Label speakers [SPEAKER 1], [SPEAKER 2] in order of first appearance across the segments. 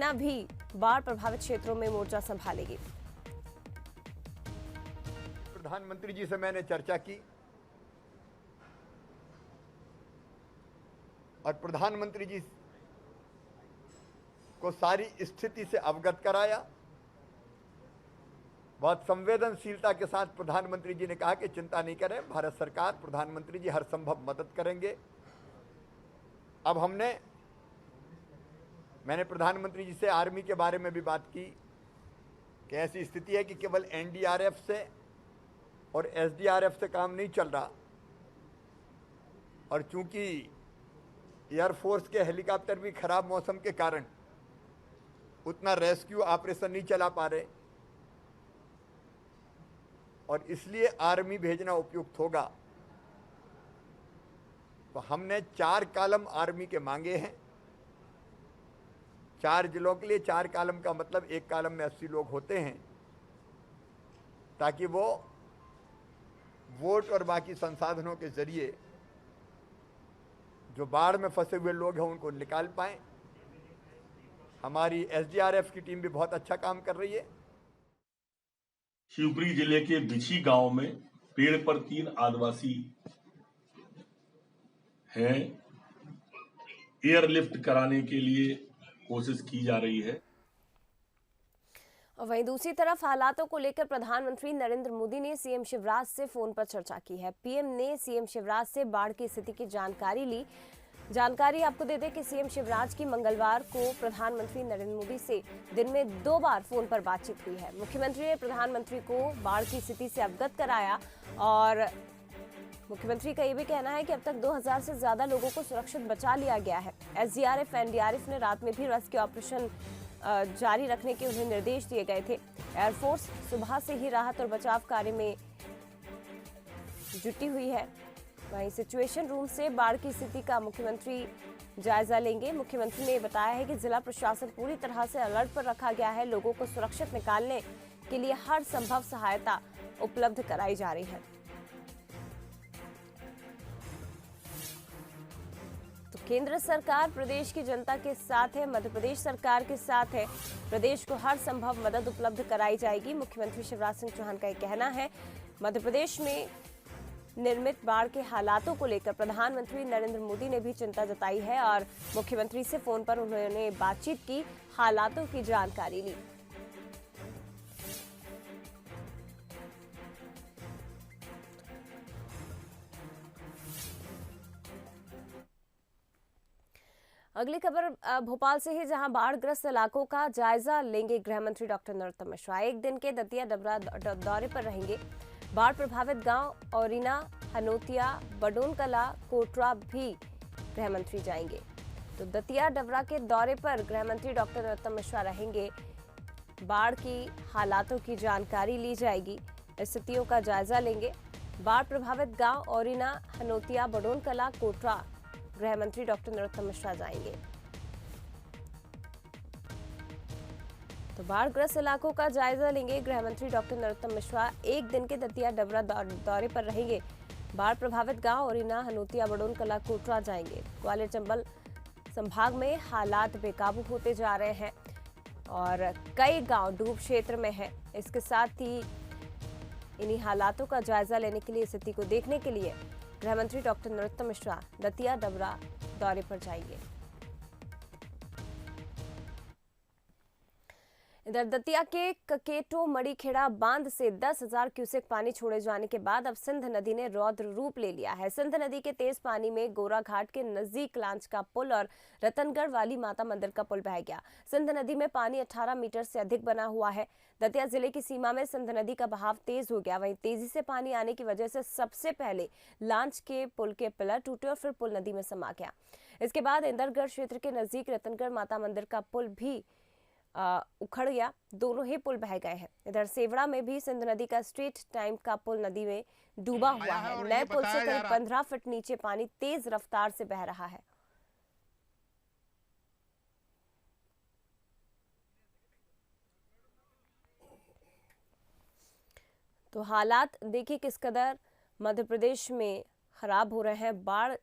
[SPEAKER 1] सेना भी बाढ़ प्रभावित क्षेत्रों में मोर्चा संभालेगी।
[SPEAKER 2] प्रधानमंत्री जी से मैंने चर्चा की और प्रधानमंत्री जी को सारी स्थिति से अवगत कराया। बहुत संवेदनशीलता के साथ प्रधानमंत्री जी ने कहा कि चिंता नहीं करें, भारत सरकार, प्रधानमंत्री जी हर संभव मदद करेंगे। अब मैंने प्रधानमंत्री जी से आर्मी के बारे में भी बात की कि ऐसी स्थिति है कि केवल एनडीआरएफ से और एसडीआरएफ से काम नहीं चल रहा, और चूंकि एयरफोर्स के हेलीकॉप्टर भी खराब मौसम के कारण उतना रेस्क्यू ऑपरेशन नहीं चला पा रहे, और इसलिए आर्मी भेजना उपयुक्त होगा। तो हमने 4 कॉलम आर्मी के मांगे हैं। 4 जिलों के लिए 4 कॉलम का मतलब 1 कॉलम में 80 लोग होते हैं, ताकि वो वोट और बाकी संसाधनों के जरिए जो बाढ़ में फंसे हुए लोग हैं उनको निकाल पाएं। हमारी एसडीआरएफ की टीम भी बहुत अच्छा काम कर रही है।
[SPEAKER 3] शिवपुरी जिले के बिछी गांव में पेड़ पर 3 आदिवासी हैं। एयरलिफ्ट कराने के लिए कोशिश की जा रही है।
[SPEAKER 1] और वहीं दूसरी तरफ हालातों को लेकर प्रधानमंत्री नरेंद्र मोदी ने सीएम शिवराज से फोन पर चर्चा की है। पीएम ने सीएम शिवराज से बाढ़ की स्थिति की जानकारी ली। जानकारी आपको दे दें कि सीएम शिवराज की मंगलवार को प्रधानमंत्री नरेंद्र मोदी से दिन में 2 बार फोन पर बातचीत हुई है। मुख्यमंत्री ने प्रधानमंत्री को बाढ़ की स्थिति से अवगत कराया और मुख्यमंत्री का ये भी कहना है कि अब तक 2000 से ज्यादा लोगों को सुरक्षित बचा लिया गया है। एसडीआरएफ, एनडीआरएफ ने रात में भी रेस्क्यू ऑपरेशन जारी रखने के उन्हें निर्देश दिए गए थे। एयरफोर्स सुबह से ही राहत और बचाव कार्य में जुटी हुई है। वहीं सिचुएशन रूम से बाढ़ की स्थिति का मुख्यमंत्री जायजा लेंगे। मुख्यमंत्री ने बताया है कि जिला प्रशासन पूरी तरह से अलर्ट पर रखा गया है। लोगों को सुरक्षित निकालने के लिए हर संभव सहायता उपलब्ध कराई जा रही है। तो केंद्र सरकार प्रदेश की जनता के साथ है, मध्य प्रदेश सरकार के साथ है। प्रदेश को हर संभव मदद उपलब्ध कराई जाएगी। मुख्यमंत्री शिवराज सिंह चौहान का ये कहना है। मध्य प्रदेश में निर्मित बाढ़ के हालातों को लेकर प्रधानमंत्री नरेंद्र मोदी ने भी चिंता जताई है और मुख्यमंत्री से फोन पर उन्होंने बातचीत की, हालातों की जानकारी ली। अगली खबर भोपाल से है, जहां बाढ़ग्रस्त इलाकों का जायजा लेंगे गृह मंत्री डॉक्टर नरोत्तम मिश्रा। एक दिन के दतिया डबरा दौरे पर रहेंगे। बाढ़ प्रभावित गांव औरीना, हनोतिया, बडोनकला, कोटरा भी गृह मंत्री जाएंगे। तो दतिया डबरा के दौरे पर गृह मंत्री डॉक्टर नरोत्तम मिश्रा रहेंगे। बाढ़ की हालातों की जानकारी ली जाएगी, स्थितियों का जायजा लेंगे। बाढ़ प्रभावित गांव औरीना, हनोतिया, बडोनकला, कोटरा गृह मंत्री डॉक्टर नरोत्तम मिश्रा जाएंगे। तो बाढ़ग्रस्त इलाकों का जायजा लेंगे गृह मंत्री डॉक्टर नरोत्तम मिश्रा। एक दिन के दतिया डबरा दौरे पर रहेंगे। बाढ़ प्रभावित गांव औरीना, हनोतिया, बडोनकला, कोटरा जाएंगे। ग्वालियर चंबल संभाग में हालात बेकाबू होते जा रहे हैं और कई गांव डूब क्षेत्र में हैं। इसके साथ ही इन्हीं हालातों का जायजा लेने के लिए, स्थिति को देखने के लिए गृह मंत्री डॉक्टर नरोत्तम मिश्रा दतिया डबरा दौरे पर जाएंगे। इधर दतिया के ककेटो मड़ीखेड़ा बांध से 10,000 क्यूसेक पानी छोड़े जाने के बाद अब सिंध नदी ने रौद्र रूप ले लिया है। सिंध नदी के तेज पानी में गोरा घाट के नजदीक लांच का पुल और रतनगढ़ वाली माता मंदिर का पुल बह गया। सिंध नदी में पानी 18 मीटर से अधिक बना हुआ है। दतिया जिले की सीमा में सिंध नदी का बहाव तेज हो गया। वहीं तेजी से पानी आने की वजह से सबसे पहले लांच के पुल के पिलर टूटे और फिर पुल नदी में समा गया। इसके बाद इंदरगढ़ क्षेत्र के नजदीक रतनगढ़ माता मंदिर का पुल भी उखड़ गया। दोनों ही पुल बह गए हैं। इधर सेवड़ा में भी सिंध नदी का स्ट्रीट टाइम का पुल नदी में डूबा हुआ है। नए पुल से करीब 15 फीट नीचे पानी तेज रफ्तार से बह रहा है। तो हालात देखिए किस कदर मध्य प्रदेश में खराब हो रहे हैं। बाढ़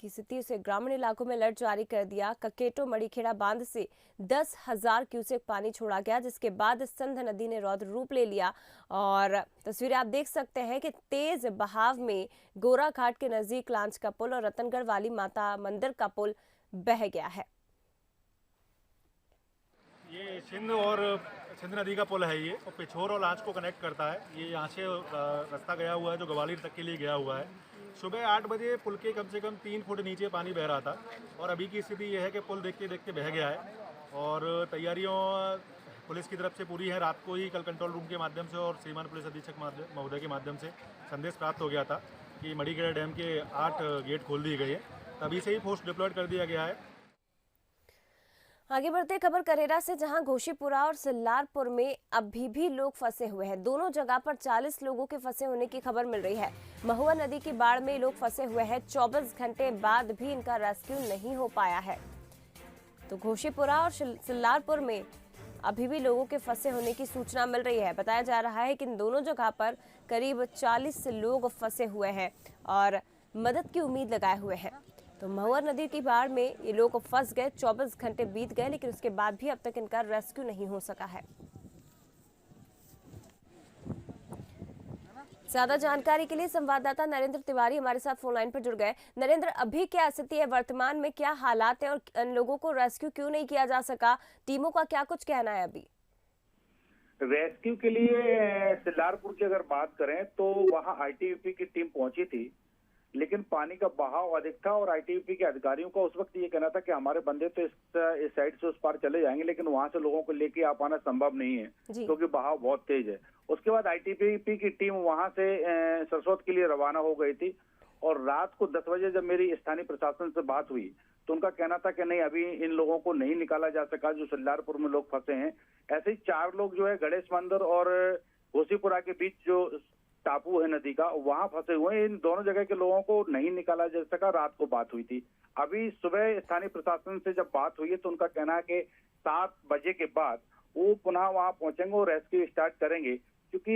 [SPEAKER 1] की स्थिति से ग्रामीण इलाकों में अलर्ट जारी कर दिया। ककेटो मड़ीखेड़ा बांध से 10,000 क्यूसेक पानी छोड़ा गया, जिसके बाद सिंध नदी ने रौद्र रूप ले लिया और तस्वीरें आप देख सकते हैं कि तेज बहाव में गोरा घाट के नजदीक लांच का पुल और रतनगढ़ वाली माता मंदिर का पुल बह गया है।
[SPEAKER 4] ये सिंध नदी का पुल है ये, और पिछोर और लांच को कनेक्ट करता है। ये यहाँ से रास्ता गया हुआ है जो ग्वालियर तक के लिए गया हुआ है। सुबह 8 बजे पुल के कम से कम 3 फुट नीचे पानी बह रहा था और अभी की स्थिति ये है कि पुल देखते देखते बह गया है और तैयारियों पुलिस की तरफ से पूरी है। रात को ही कल कंट्रोल रूम के माध्यम से और श्रीमान पुलिस अधीक्षक महोदय के माध्यम से संदेश प्राप्त हो गया था कि मड़ीखेड़ा डैम के 8 गेट खोल दिए गए हैं। तभी से ही फोर्स डिप्लॉयड कर दिया गया है।
[SPEAKER 1] आगे बढ़ते खबर करेरा से, जहां घोशीपुरा और सिल्लारपुर में अभी भी लोग फंसे हुए हैं। दोनों जगह पर 40 लोगों के फंसे होने की खबर मिल रही है। महुआ नदी की बाढ़ में लोग फंसे हुए हैं। 24 घंटे बाद भी इनका रेस्क्यू नहीं हो पाया है। तो घोशीपुरा और सिल्लारपुर में अभी भी लोगों के फंसे होने की सूचना मिल रही है। बताया जा रहा है कि इन दोनों जगह पर करीब 40 लोग फंसे हुए हैं और मदद की उम्मीद लगाए हुए हैं। तो महुआ नदी की बाढ़ में ये लोग फंस गए। 24 घंटे बीत गए, लेकिन उसके बाद भी अब तक इनका रेस्क्यू नहीं हो सका है। ज्यादा जानकारी के लिए संवाददाता नरेंद्र तिवारी हमारे साथ फोन लाइन पर जुड़ गए। नरेंद्र, अभी क्या स्थिति है, वर्तमान में क्या हालात है और इन लोगों को रेस्क्यू क्यों नहीं किया जा सका? टीमों का क्या कुछ कहना है अभी?
[SPEAKER 5] रेस्क्यू के लिए सिल्लारपुर की अगर बात करें तो वहां आईटीबीपी की टीम पहुंची थी, लेकिन पानी का बहाव अधिक था और आईटीबीपी के अधिकारियों का उस वक्त ये कहना था कि हमारे बंदे तो इस साइड से उस पार चले जाएंगे, लेकिन वहां से लोगों को लेके आ पाना संभव नहीं है क्योंकि बहाव बहुत तेज है। उसके बाद आईटीबीपी की टीम वहां से सरसोत के लिए रवाना हो गई थी और रात को 10 बजे जब मेरी स्थानीय प्रशासन से बात हुई तो उनका कहना था कि नहीं, अभी इन लोगों को नहीं निकाला जा सका जो सिल्लारपुर में लोग फंसे हैं। ऐसे ही 4 लोग जो है गणेश मंदिर और घोसीपुरा के बीच जो टापू है नदी का, वहां फंसे हुए हैं। इन दोनों जगह के लोगों को नहीं निकाला जा सका। रात को बात हुई थी। अभी सुबह स्थानीय प्रशासन से जब बात हुई है तो उनका कहना है कि 7 बजे के बाद वो पुनः वहां पहुंचेंगे और रेस्क्यू स्टार्ट करेंगे, क्योंकि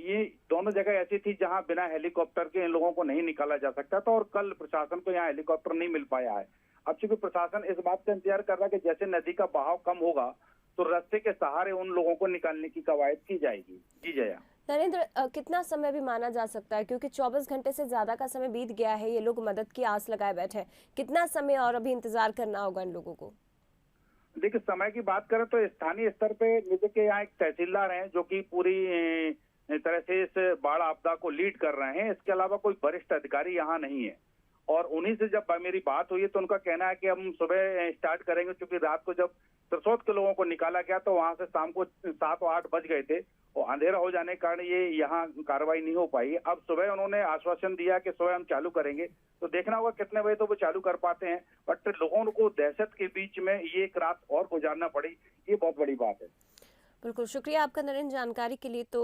[SPEAKER 5] ये दोनों जगह ऐसी थी जहां बिना हेलीकॉप्टर के इन लोगों को नहीं निकाला जा सकता था और कल प्रशासन को यहाँ हेलीकॉप्टर नहीं मिल पाया है। अब चूंकि प्रशासन इस बात का इंतजार कर रहा है कि जैसे नदी का बहाव कम होगा तो रास्ते के सहारे उन लोगों को निकालने की कवायद की जाएगी। जी जया।
[SPEAKER 1] नरेंद्र, कितना समय भी माना जा सकता है, क्योंकि 24 घंटे से ज्यादा का समय बीत गया है, ये लोग मदद की आस लगाए बैठे हैं। कितना समय और अभी इंतजार करना होगा इन लोगों को?
[SPEAKER 5] देखिए, समय की बात करें तो स्थानीय स्तर पे जैसे कि यहाँ एक तहसीलदार हैं जो कि पूरी तरह से इस बाढ़ आपदा को लीड कर रहे हैं। इसके अलावा कोई वरिष्ठ अधिकारी यहाँ नहीं है और उन्हीं से जब मेरी बात हुई तो उनका कहना है कि हम सुबह स्टार्ट करेंगे, क्योंकि रात को जब सरसोत के लोगों को निकाला गया तो वहां से शाम को 7 और 8 बज गए थे और अंधेरा हो जाने के कारण ये यहाँ कार्रवाई नहीं हो पाई। अब सुबह उन्होंने आश्वासन दिया कि सुबह हम चालू करेंगे, तो देखना होगा कितने बजे तो वो चालू कर पाते हैं। बट लोगों को दहशत के बीच में ये एक रात और गुजारना पड़ी, ये बहुत बड़ी बात है।
[SPEAKER 1] बिल्कुल, शुक्रिया आपका नरेंद्र जानकारी के लिए। तो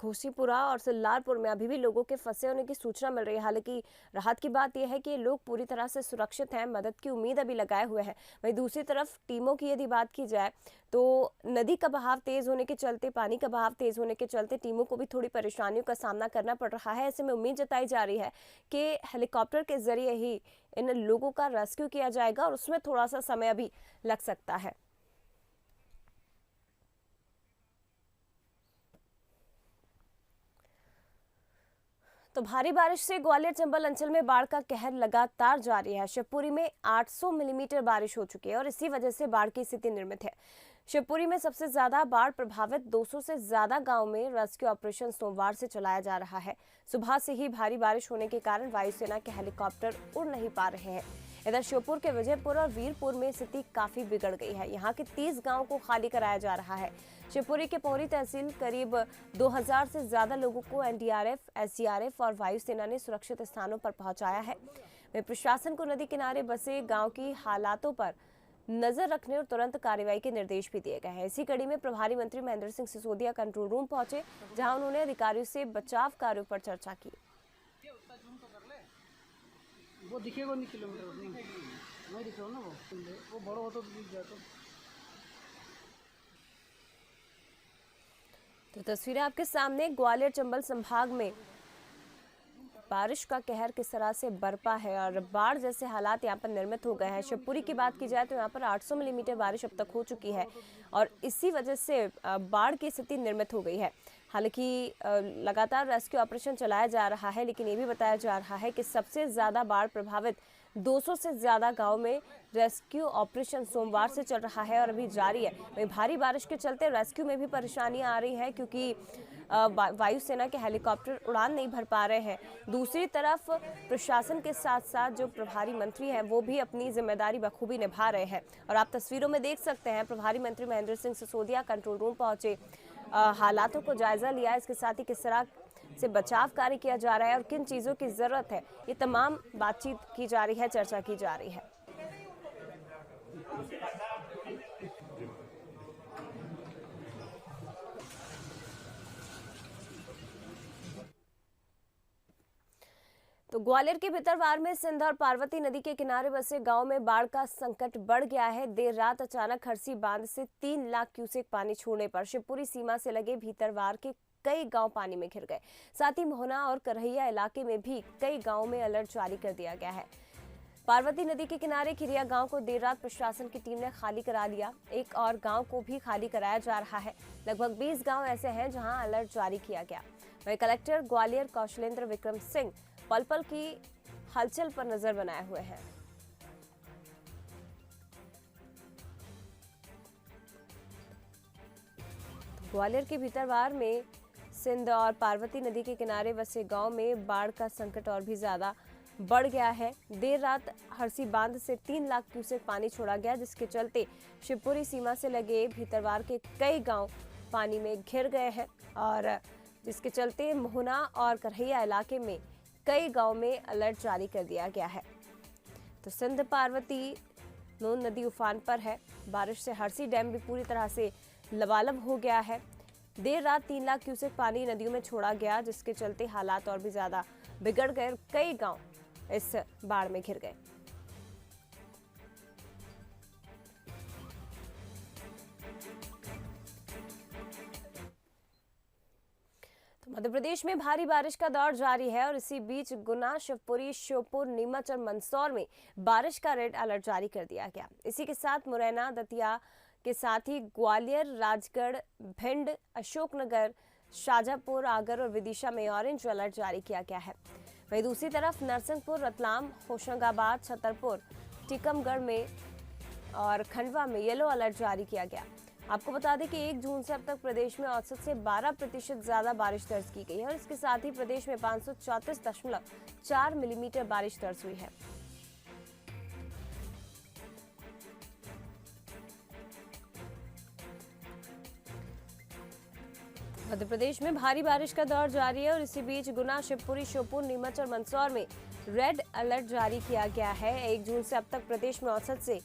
[SPEAKER 1] घोसीपुरा और सिल्लारपुर में अभी भी लोगों के फंसे होने की सूचना मिल रही है। हालांकि राहत की बात यह है कि लोग पूरी तरह से सुरक्षित हैं, मदद की उम्मीद अभी लगाए हुए हैं। वहीं दूसरी तरफ टीमों की यदि बात की जाए तो नदी का बहाव तेज होने के चलते, पानी का बहाव तेज होने के चलते टीमों को भी थोड़ी परेशानियों का सामना करना पड़ रहा है। ऐसे में उम्मीद जताई जा रही है कि हेलीकॉप्टर के जरिए ही इन लोगों का रेस्क्यू किया जाएगा और उसमें थोड़ा सा समय अभी लग सकता है। तो भारी बारिश से ग्वालियर चंबल अंचल में बाढ़ का कहर लगातार जारी है। शिवपुरी में 800 मिलीमीटर बारिश हो चुकी है और इसी वजह से बाढ़ की स्थिति निर्मित है। शिवपुरी में सबसे ज्यादा बाढ़ प्रभावित 200 से ज्यादा गांव में रेस्क्यू ऑपरेशन सोमवार से चलाया जा रहा है। सुबह से ही भारी बारिश होने के कारण वायुसेना के हेलीकॉप्टर उड़ नहीं पा रहे हैं। इधर श्योपुर के विजयपुर और वीरपुर में स्थिति काफी बिगड़ गई है। यहाँ के 30 गाँव को खाली कराया जा रहा है। शिवपुरी के पौरी तहसील करीब 2000 से ज्यादा लोगों को एनडीआरएफ, एसडीआरएफ और वायुसेना ने सुरक्षित स्थानों पर पहुंचाया है। वे प्रशासन को नदी किनारे बसे गांव की हालातों पर नजर रखने और तुरंत कार्रवाई के निर्देश भी दिए गए हैं। इसी कड़ी में प्रभारी मंत्री महेंद्र सिंह सिसोदिया कंट्रोल रूम पहुंचे, जहां उन्होंने अधिकारियों से बचाव कार्यों पर चर्चा की।
[SPEAKER 6] वो दिखेगा नहीं, किलोमीटर नहीं दिख रहा ना, वो बड़ा हो तो दिख जाए। तो
[SPEAKER 1] तस्वीरें आपके सामने ग्वालियर चंबल संभाग में बारिश का कहर किस तरह से बरपा है और बाढ़ जैसे हालात यहाँ पर निर्मित हो गए हैं। शिवपुरी की बात की जाए तो यहाँ पर 800 मिलीमीटर बारिश अब तक हो चुकी है और इसी वजह से बाढ़ की स्थिति निर्मित हो गई है। हालांकि लगातार रेस्क्यू ऑपरेशन चलाया जा रहा है, लेकिन ये भी बताया जा रहा है कि सबसे ज़्यादा बाढ़ प्रभावित 200 से ज़्यादा गांव में रेस्क्यू ऑपरेशन सोमवार से चल रहा है और अभी जारी है। वहीं भारी बारिश के चलते रेस्क्यू में भी परेशानियां आ रही हैं क्योंकि वायुसेना के हेलीकॉप्टर उड़ान नहीं भर पा रहे हैं। दूसरी तरफ प्रशासन के साथ साथ जो प्रभारी मंत्री हैं वो भी अपनी जिम्मेदारी बखूबी निभा रहे हैं और आप तस्वीरों में देख सकते हैं प्रभारी मंत्री महेंद्र सिंह सिसोदिया कंट्रोल रूम पहुंचे, हालातों को जायजा लिया, इसके साथ ही किस तरह से बचाव कार्य किया जा रहा है और किन चीज़ों की ज़रूरत है, ये तमाम बातचीत की जा रही है, चर्चा की जा रही है। तो ग्वालियर के भितरवार में सिंध और पार्वती नदी के किनारे बसे गांव में बाढ़ का संकट बढ़ गया है। देर रात अचानक हरसी बांध से 3 लाख क्यूसेक पानी छोड़ने पर शिवपुरी सीमा से लगे भितरवार के कई गांव पानी में घिर गए। साथ ही मोहना और करहिया इलाके में भी कई गांवों में अलर्ट जारी कर दिया गया है। पार्वती नदी के किनारे खिरिया गांव को देर रात प्रशासन की टीम ने खाली करा लिया। एक और गांव को भी खाली कराया जा रहा है। लगभग 20 गांव ऐसे हैं जहां अलर्ट जारी किया गया। वहीं कलेक्टर ग्वालियर कौशलेंद्र विक्रम सिंह पल पल की हलचल पर नजर बनाए हुए हैं। ग्वालियर के भितरवार में सिंध और पार्वती नदी के किनारे बसे गांव में बाढ़ का संकट और भी ज्यादा बढ़ गया है। देर रात हरसी बांध से 3 लाख क्यूसेक पानी छोड़ा गया, जिसके चलते शिवपुरी सीमा से लगे भितरवार के कई गांव पानी में घिर गए हैं और जिसके चलते मोहना और करहिया इलाके में कई गांव में अलर्ट जारी कर दिया गया है। तो सिंध पार्वती नून नदी उफान पर है। बारिश से हरसी डैम भी पूरी तरह से लबालब हो गया है। देर रात 3 लाख क्यूसेक पानी नदियों में छोड़ा गया, जिसके चलते हालात और भी ज्यादा बिगड़ गए। कई गांव इस बाढ़ में घिर गए। तो मध्य प्रदेश में भारी बारिश का दौर जारी है और इसी बीच गुना, शिवपुरी, श्योपुर, नीमच और मंदसौर में बारिश का रेड अलर्ट जारी कर दिया गया। इसी के साथ मुरैना, दतिया के साथ ही ग्वालियर, राजगढ़, भिंड, अशोकनगर, शाजापुर, आगर और विदिशा में ऑरेंज अलर्ट जारी किया गया है। वहीं दूसरी तरफ नरसिंहपुर, रतलाम, होशंगाबाद, छतरपुर, टीकमगढ़ में और खंडवा में येलो अलर्ट जारी किया गया। आपको बता दें कि 1 जून से अब तक प्रदेश में औसत से 12% ज्यादा बारिश दर्ज की गई है और इसके साथ ही प्रदेश में 534.4 मिलीमीटर बारिश दर्ज हुई है। मध्य प्रदेश में भारी बारिश का दौर जारी है और इसी बीच गुना, शिवपुरी, श्योपुर, नीमच और मंदसौर में रेड अलर्ट जारी किया गया है। 1 जून से अब तक प्रदेश में औसत से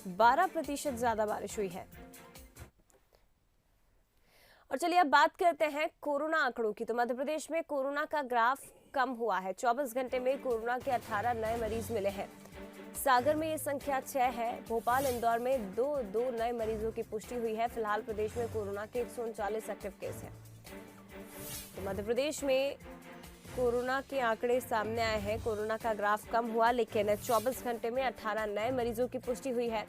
[SPEAKER 1] 12% ज्यादा बारिश हुई है। और चलिए अब बात करते हैं कोरोना आंकड़ों की। तो मध्य प्रदेश में कोरोना का ग्राफ कम हुआ है। 24 घंटे में कोरोना के 18 नए मरीज मिले हैं। सागर में ये संख्या 6 है। भोपाल, इंदौर में 2 नए मरीजों की पुष्टि हुई है। फिलहाल प्रदेश में कोरोना के 139 एक्टिव केस हैं। तो मध्य प्रदेश में कोरोना के आंकड़े सामने आए हैं। कोरोना का ग्राफ कम हुआ, लेकिन 24 घंटे में 18 नए मरीजों की पुष्टि हुई है।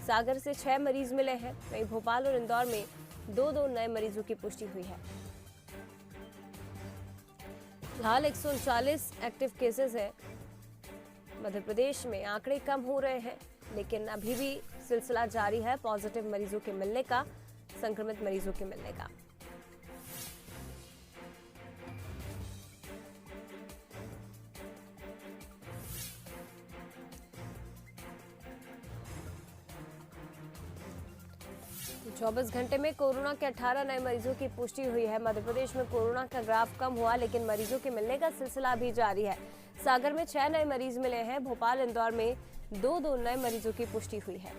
[SPEAKER 1] सागर से 6 मरीज मिले हैं। वहीं भोपाल और इंदौर में 2 नए मरीजों की पुष्टि हुई है। फिलहाल 139 एक्टिव केसेस है। मध्य प्रदेश में आंकड़े कम हो रहे हैं, लेकिन अभी भी सिलसिला जारी है पॉजिटिव मरीजों के मिलने का, संक्रमित मरीजों के मिलने का। तो 24 घंटे में कोरोना के 18 नए मरीजों की पुष्टि हुई है। मध्य प्रदेश में कोरोना का ग्राफ कम हुआ, लेकिन मरीजों के मिलने का सिलसिला भी जारी है। सागर में 6 नए मरीज मिले हैं। भोपाल, इंदौर में 2 नए मरीजों की पुष्टि हुई है।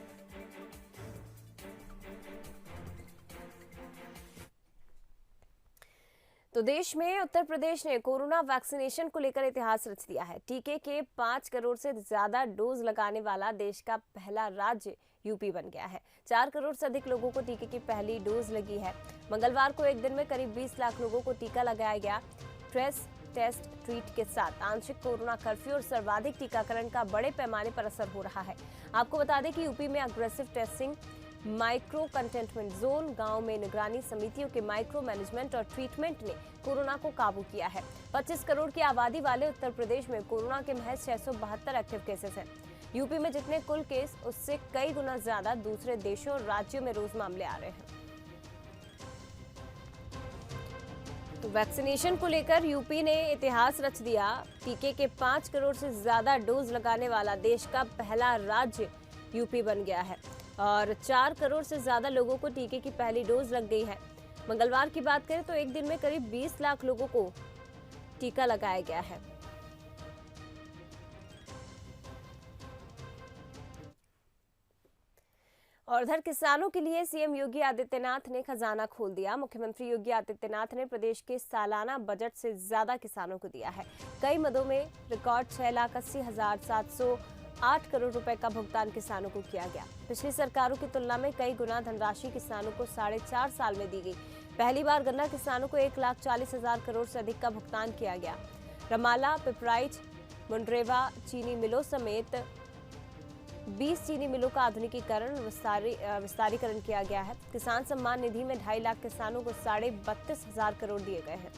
[SPEAKER 1] तो देश में उत्तर प्रदेश ने कोरोना वैक्सीनेशन को लेकर इतिहास रच दिया है। टीके के 5 करोड़ से ज्यादा डोज लगाने वाला देश का पहला राज्य यूपी बन गया है। 4 करोड़ से अधिक लोगों को टीके की पहली डोज लगी है। मंगलवार को एक दिन में करीब 20 लाख लोगों को टीका लगाया गया। ट्रेस टेस्ट ट्रीट के साथ आंशिक कोरोना कर्फ्यू और सर्वाधिक टीकाकरण का बड़े पैमाने पर असर हो रहा है। आपको बता दें कि यूपी में aggressive testing, micro containment zone, गांव में निगरानी समितियों के माइक्रो मैनेजमेंट और ट्रीटमेंट ने कोरोना को काबू किया है। 25 करोड़ की आबादी वाले उत्तर प्रदेश में कोरोना के महज 672 एक्टिव केसेस हैं। यूपी में जितने कुल केस, उससे कई गुना ज्यादा दूसरे देशों और राज्यों में रोज मामले आ रहे हैं। तो वैक्सीनेशन को लेकर यूपी ने इतिहास रच दिया। टीके के 5 करोड़ से ज्यादा डोज लगाने वाला देश का पहला राज्य यूपी बन गया है और 4 करोड़ से ज्यादा लोगों को टीके की पहली डोज लग गई है। मंगलवार की बात करें तो एक दिन में करीब 20 लाख लोगों को टीका लगाया गया है। और इधर किसानों के लिए सीएम योगी आदित्यनाथ ने खजाना खोल दिया। मुख्यमंत्री योगी आदित्यनाथ ने प्रदेश के सालाना बजट से ज्यादा किसानों को दिया है। कई मदों में रिकॉर्ड 6,80,708 करोड़ रुपए का भुगतान किसानों को किया गया। पिछली सरकारों की तुलना में कई गुना धनराशि किसानों को 4.5 साल में दी गई। पहली बार गन्ना किसानों को 1,40,000 करोड़ से अधिक का भुगतान किया गया। रमाला, पिपराइच, मुंड्रेवा चीनी मिलों समेत 20 चीनी मिलों का आधुनिकीकरण विस्तारीकरण किया गया है। किसान सम्मान निधि में 2.5 लाख किसानों को 32,500 करोड़ दिए गए हैं।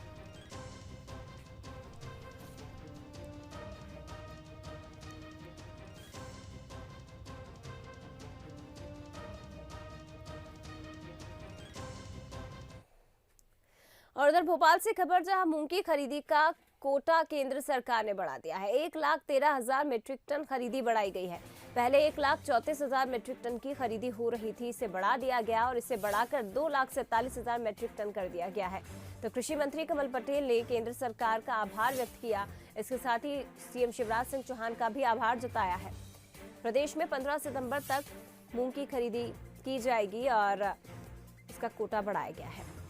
[SPEAKER 1] और उधर भोपाल से खबर, जहां मूंग की खरीदी का कोटा केंद्र सरकार ने बढ़ा दिया है। 1,13,000 मीट्रिक टन खरीदी बढ़ाई गई है। पहले 1,34,000 मीट्रिक टन की खरीदी हो रही थी, इसे बढ़ा दिया गया और इसे बढ़ाकर 2,47,000 मीट्रिक टन कर दिया गया है। तो कृषि मंत्री कमल पटेल ने केंद्र सरकार का आभार व्यक्त किया। इसके साथ ही सीएम शिवराज सिंह चौहान का भी आभार जताया है। प्रदेश में 15 सितंबर तक मूंग की खरीदी की जाएगी और इसका कोटा बढ़ाया गया है।